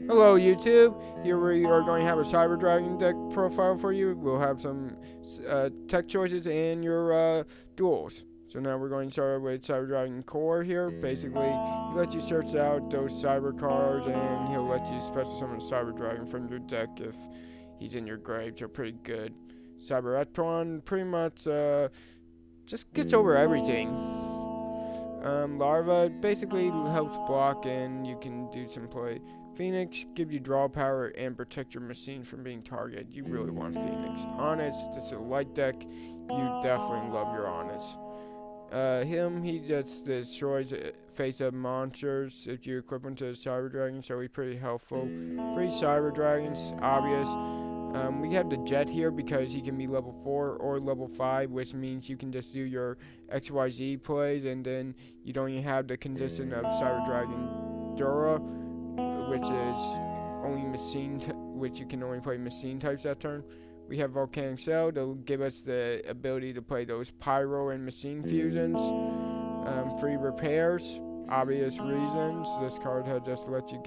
Hello YouTube, here we are going to have a Cyber Dragon deck profile for you. We'll have some tech choices and your duels. So now we're going to start with Cyber Dragon Core here. Basically, he lets you search out those cyber cards and he'll let you special summon Cyber Dragon from your deck if he's in your grave, so pretty good. Cyber Etron pretty much just gets over everything. Larva basically helps block and you can do some play. Phoenix gives you draw power and protect your machines from being targeted. You really want Phoenix. Honest, it's a light deck. You definitely love your Honest. He just destroys face-up monsters if you equip him to the Cyber Dragon, so he's pretty helpful. Free Cyber Dragons, obvious. We have the Jet here because he can be level 4 or level 5, which means you can just do your XYZ plays and then you don't even have the condition of Cyber Dragon Dura, which is only machine, which you can only play machine types that turn. We have Volcanic Cell that'll give us the ability to play those Pyro and machine fusions. Free repairs, obvious reasons. This card had just let you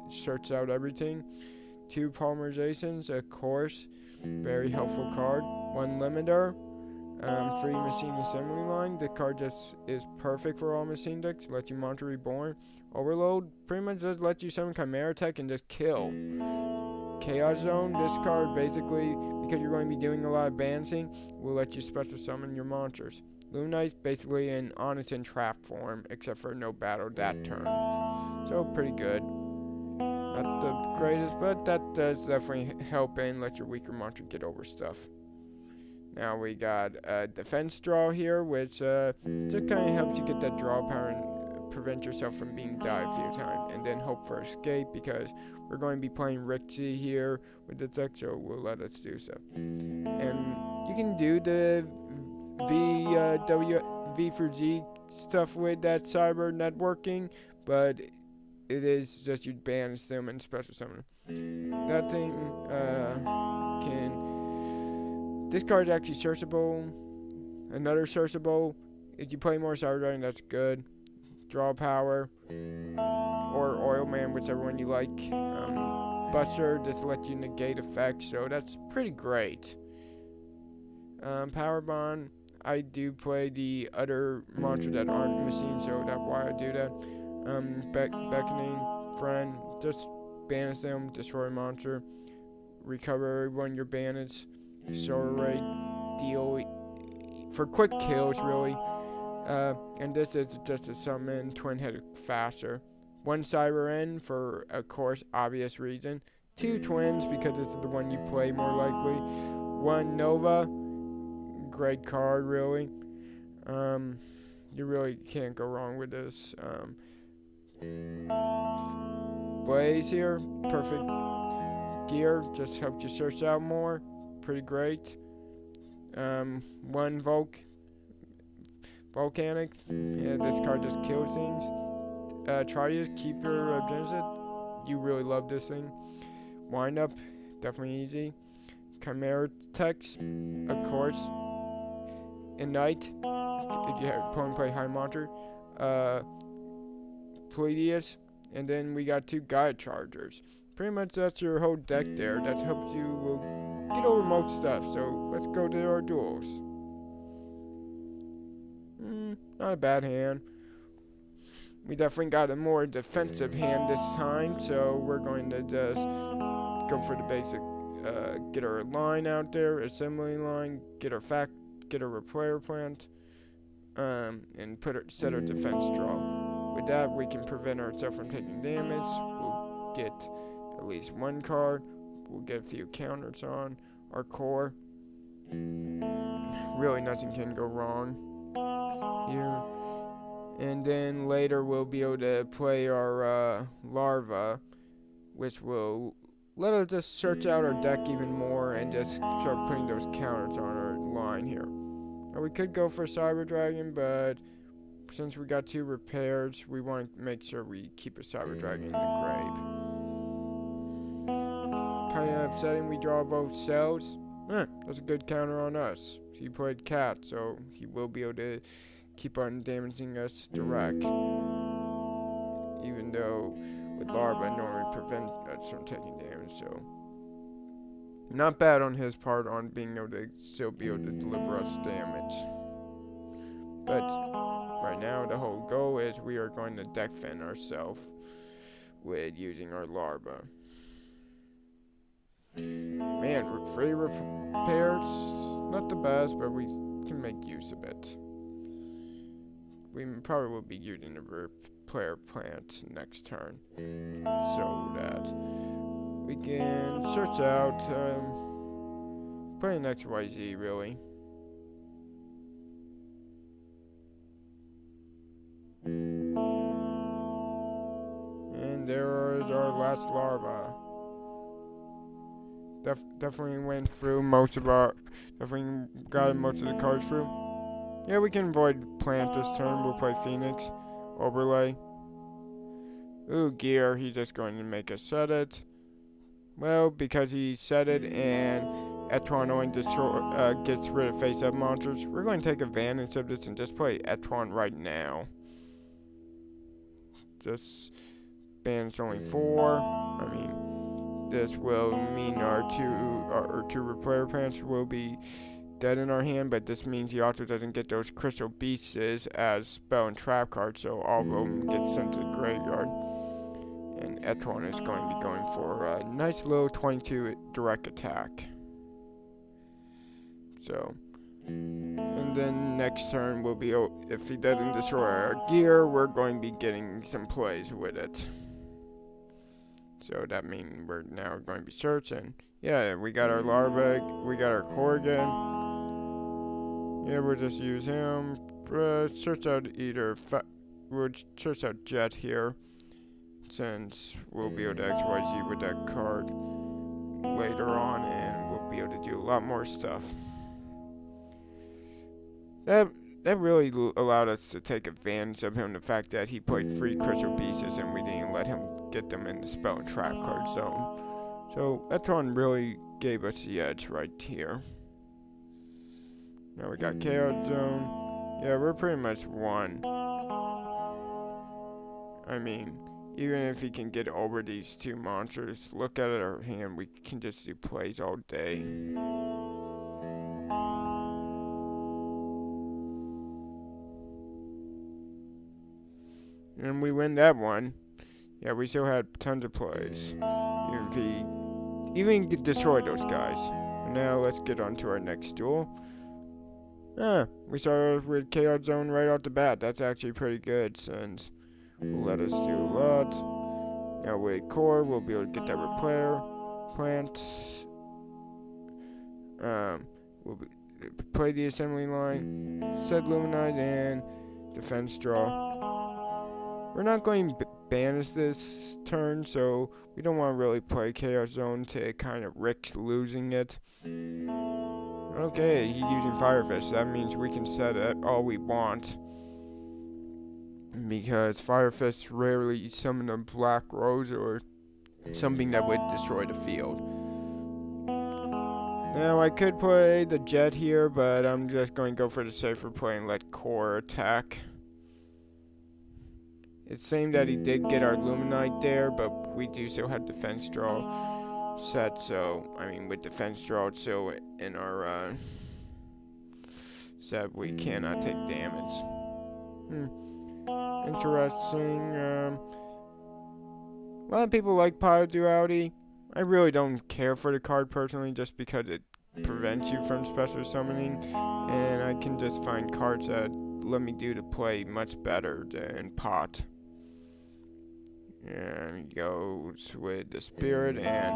search out everything. 2 polymerizations, of course, very helpful card. 1 limiter, free machine assembly line. The card just is perfect for all machine decks. Let you Monster Reborn. Overload pretty much just let you summon Chimera Tech and just kill. Chaos Zone, this card basically, because you're going to be doing a lot of balancing, will let you special summon your monsters. Lunite's basically in Honest and Trap form, except for no battle that turn. So pretty good. Not the greatest, but that does definitely help and let your weaker monster get over stuff. Now we got a defense draw here, which just kind of helps you get that draw power and prevent yourself from being died a few times. And then hope for escape, because we're going to be playing Rixie here with the deck, so we'll let us do so. And you can do the V for Z stuff with that cyber networking, but it is just you banish them and special summon them. That thing this card is actually searchable. Another searchable. If you play more Cyber Dragon, that's good. Draw power or Oil Man, whichever one you like. Buster just let you negate effects, so that's pretty great. Power Bond. I do play the other monsters that aren't machines, so that's why I do that. Beckoning Friend, just banish them, destroy monster, recover everyone you're banished, Solar Ray, deal for quick kills really, and this is just a summon twin-headed faster. 1 Cyber End for, of course, obvious reason. 2 twins because this is the one you play more likely. 1 Nova, great card really. You really can't go wrong with this. Blaze here, perfect gear, just helped you search out more, pretty great. 1 Volcanic, yeah, this card just kills things. Trius, Keeper of Genesis, you really love this thing. Wind Up, definitely easy. Chimera Text, of course. Ignite, if you have opponent play high monster. Pleiadius, and then we got 2 Gaia Chargers. Pretty much that's your whole deck there. That helps you get over most stuff. So let's go to our duels. Not a bad hand. We definitely got a more defensive hand this time, so we're going to just go for the basic. Get our line out there, assembly line, get our repair plant, and set our defense draw. With that, we can prevent ourselves from taking damage. We'll get at least 1 card. We'll get a few counters on our core. Really, nothing can go wrong here. And then later, we'll be able to play our Larva, which will let us just search out our deck even more and just start putting those counters on our line here. Now, we could go for Cyber Dragon, but since we got 2 repairs, we want to make sure we keep a Cyber Dragon in the grave. Kind of upsetting we draw both cells. That's a good counter on us. He played Cat, so he will be able to keep on damaging us direct. Even though with larva normally prevent us from taking damage. So not bad on his part on being able to still be able to deliver us damage. But right now the whole goal is we are going to deck fend ourselves with using our larva. Man, free repairs, not the best, but we can make use of it. We probably will be using the repair plant next turn, so that we can search out, play an XYZ really. And there is our last larva. Definitely went through definitely got most of the cards through. Yeah, we can avoid plant this turn. We'll play Phoenix, overlay. Ooh, gear, he's just going to make us set it. Well, because he set it and Etron only gets rid of face-up monsters, we're going to take advantage of this and just play Etron right now. This band's only 4. I mean, this will mean our two repair plants will be dead in our hand, but this means he also doesn't get those crystal beasts as spell and trap cards, so all of them get sent to the graveyard. And Etron is going to be going for a nice little 22 direct attack. So, and then next turn will be, if he doesn't destroy our gear, we're going to be getting some plays with it. So that means we're now going to be searching. Yeah, we got our larva, we got our Corrigan. Yeah, we'll just use him. Search out we'll search out Jet here, since we'll be able to XYZ with that card later on, and we'll be able to do a lot more stuff. That really allowed us to take advantage of him, the fact that he played 3 crystal pieces and we didn't let him get them in the spell and trap card zone. So Etron really gave us the edge right here. Now we got Chaos Zone. Yeah, we're pretty much won. I mean, even if he can get over these 2 monsters, look at our hand, we can just do plays all day. And we win that one. Yeah, we still had tons of plays. Even if he even destroyed those guys. And now let's get on to our next duel. We started with Chaos Zone right off the bat. That's actually pretty good, since will let us do a lot. Now with Core, we'll be able to get that repair plant. We'll play the assembly line, set Luminite, and defense draw. We're not going to banish this turn, so we don't want to really play Chaos Zone to kind of risk losing it. Okay, he's using Fire Fist. That means we can set it all we want, because Fire Fist rarely summon a Black Rose or something that would destroy the field. Now I could play the Jet here, but I'm just going to go for the safer play and let Core attack. It's saying that he did get our Luminite there, but we do still have defense draw set, so, I mean, with defense draw it's still in our set, we cannot take damage. Interesting. A lot of people like Pyro Duality. I really don't care for the card personally, just because it prevents you from special summoning, and I can just find cards that let me do the play much better than Pot. And he goes with the Spirit and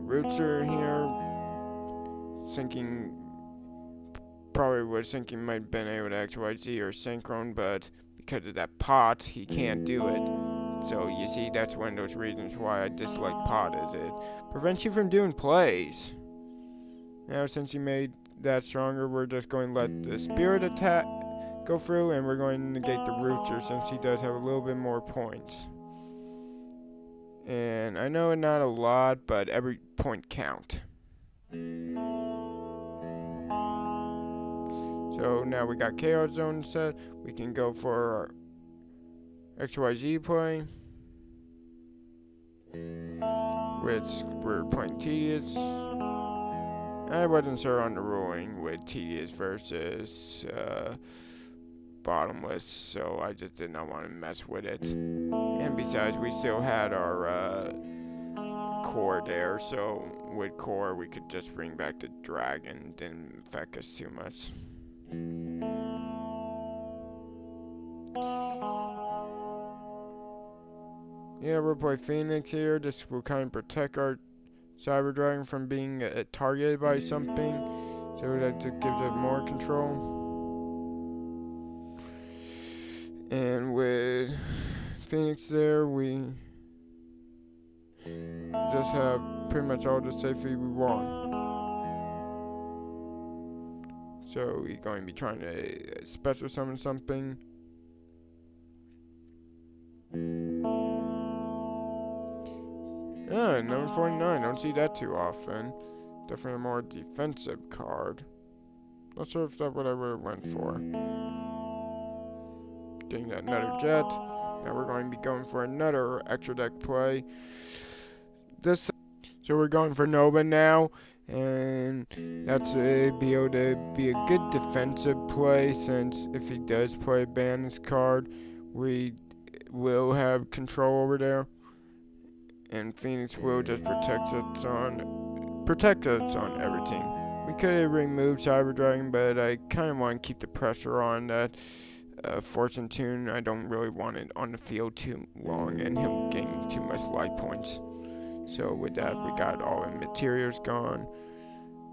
Rootser here. Probably was thinking might have been able to XYZ or Synchron, but because of that Pot, he can't do it. So you see, that's one of those reasons why I dislike Pot, is it prevents you from doing plays. Now since he made that stronger, we're just going to let the Spirit attack go through, and we're going to negate the Rooster since he does have a little bit more points. And I know not a lot, but every point count. So now we got Chaos Zone set. We can go for our XYZ play. which we're playing tedious. I wasn't sure on the ruling with tedious versus bottomless, so I just did not want to mess with it. And besides, we still had our core there, so with core we could just bring back the dragon. Didn't affect us too much. Yeah, we'll play Phoenix here. This will kind of protect our Cyber Dragon from being targeted by something, so that just gives it more control. And with Phoenix there, we just have pretty much all the safety we want. So we're going to be trying to special summon something. Yeah, number 49. Don't see that too often. Definitely a more defensive card. Not sure if that's what I would have went for. Getting that another jet. Now we're going to be going for another extra deck play. So we're going for Nova now, and that's be able to be a good defensive play, since if he does play a band's card, we will have control over there. And Phoenix will just protect us on everything. We could have removed Cyber Dragon, but I kind of want to keep the pressure on that Fortune Tune. I don't really want it on the field too long, and him gain too much life points. So with that, we got all the materials gone.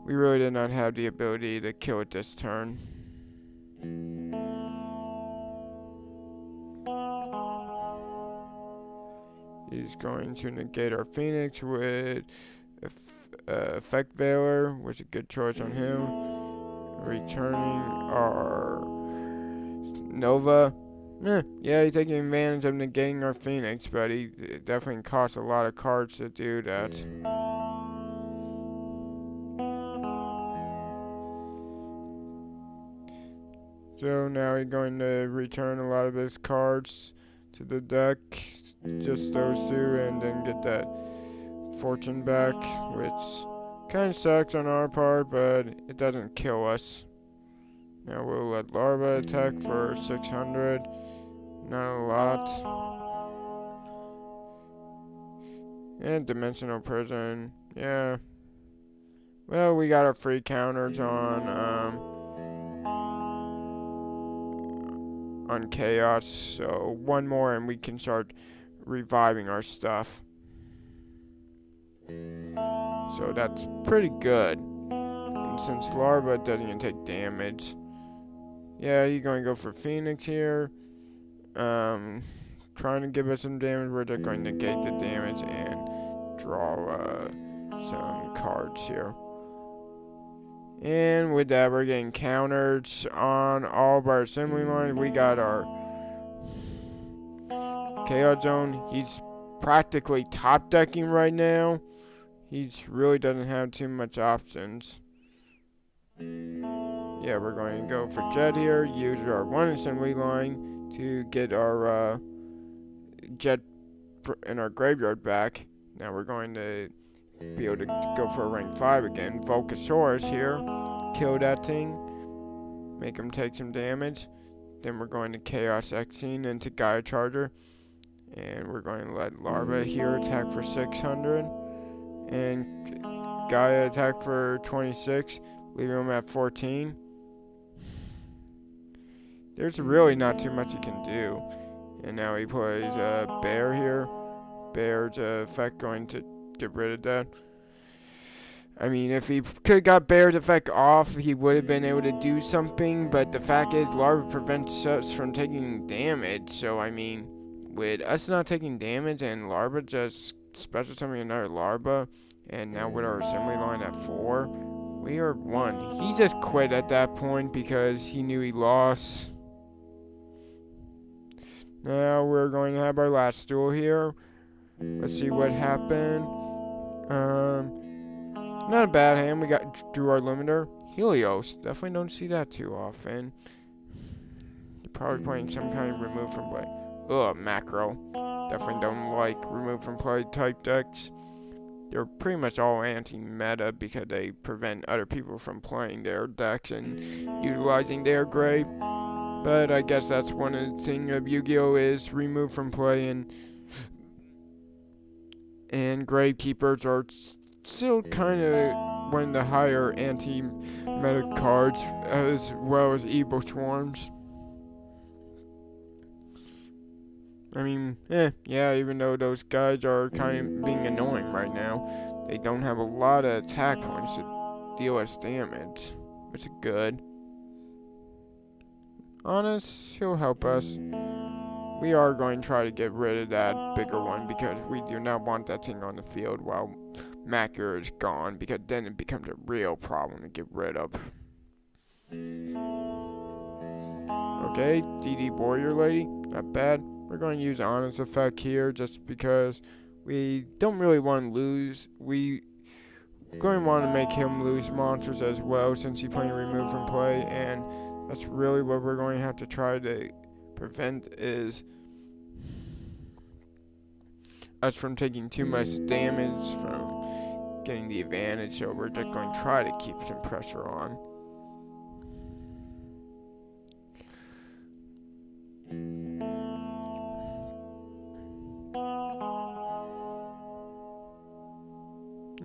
We really did not have the ability to kill it this turn. He's going to negate our Phoenix with Effect Veiler, which is a good choice on him. Returning our Nova. Yeah, he's taking advantage of negating our Phoenix, but he definitely costs a lot of cards to do that. So now he's going to return a lot of his cards to the deck. Just those two, and then get that fortune back, which kind of sucks on our part, but it doesn't kill us. Now we'll let Larva attack for 600. Not a lot. And Dimensional Prison. Yeah. Well, we got our free counters on Chaos, so one more and we can start reviving our stuff. So that's pretty good. And since Larva doesn't even take damage, yeah, you're going to go for Phoenix here. Trying to give us some damage. We're just going to negate the damage and draw some cards here. And with that, we're getting countered on all of our assembly lines. We got our Chaos Zone. He's practically top decking right now. He really doesn't have too much options. Yeah, we're going to go for Jet here. Use our one assembly line to get our Jet in our graveyard back. Now we're going to be able to go for a rank 5 again. Volcasaurus here. Kill that thing. Make him take some damage. Then we're going to Chaos Xene into Gaia Charger. And we're going to let Larva here attack for 600. And Gaia attack for 26. Leaving him at 14. There's really not too much he can do. And now he plays Bear here. Bear's effect going to get rid of that. I mean, if he could have got Bear's effect off, he would have been able to do something. But the fact is, Larva prevents us from taking damage. So, I mean, with us not taking damage and Larva just special summoning another Larva, and now with our assembly line at 4, we are 1. He just quit at that point because he knew he lost. Now we're going to have our last duel here. Let's see what happened. Not a bad hand. We drew our limiter. Helios. Definitely don't see that too often. You're probably playing some kind of remove from play. Ugh, macro. Definitely don't like remove from play type decks. they're pretty much all anti-meta because they prevent other people from playing their decks and utilizing their gray. But I guess that's one of the things of Yu-Gi-Oh! Is removed from play, and Gravekeepers are still kind of one of the higher anti-meta cards, as well as Evil Swarms. I mean, yeah, even though those guys are kind of being annoying right now, they don't have a lot of attack points to deal us damage, which is good. Honest, he'll help us. We are going to try to get rid of that bigger one because we do not want that thing on the field while Macro is gone, because then it becomes a real problem to get rid of. Okay, DD Warrior Lady, not bad. We're going to use Honest Effect here just because we don't really want to lose. We going to want to make him lose monsters as well since he's playing removed from play, and that's really what we're going to have to try to prevent is us from taking too much damage from getting the advantage, so we're just going to try to keep some pressure on.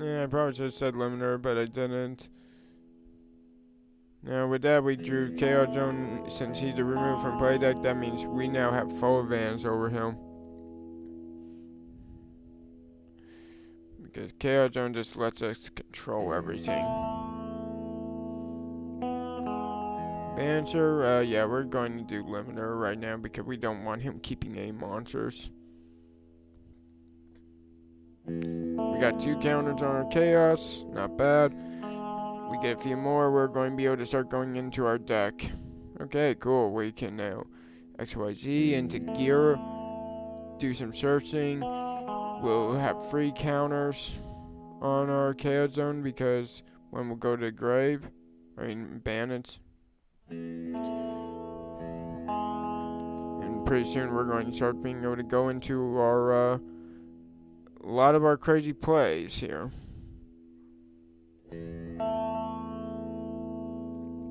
Yeah, I probably should have said Limiter, but I didn't. Now with that we drew Chaos Zone. Since he's a removed from play deck, that means we now have full advantage over him. Because Chaos Zone just lets us control everything. Bansher, yeah, we're going to do Limiter right now because we don't want him keeping any monsters. We got 2 counters on our Chaos, not bad. We get a few more, we're going to be able to start going into our deck. Okay, cool, we can now XYZ into gear, do some searching. We'll have free counters on our Chaos Zone because when we'll go to grave, bandits. And pretty soon we're going to start being able to go into our, a lot of our crazy plays here.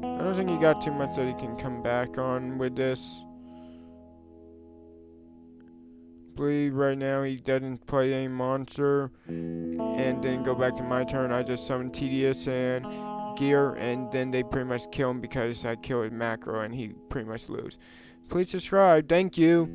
I don't think he got too much that he can come back on with this. I believe right now he doesn't play any monster. And then go back to my turn. I just summon Tedious and Gear, and then they pretty much kill him because I kill his Macro and he pretty much lose. Please subscribe. Thank you.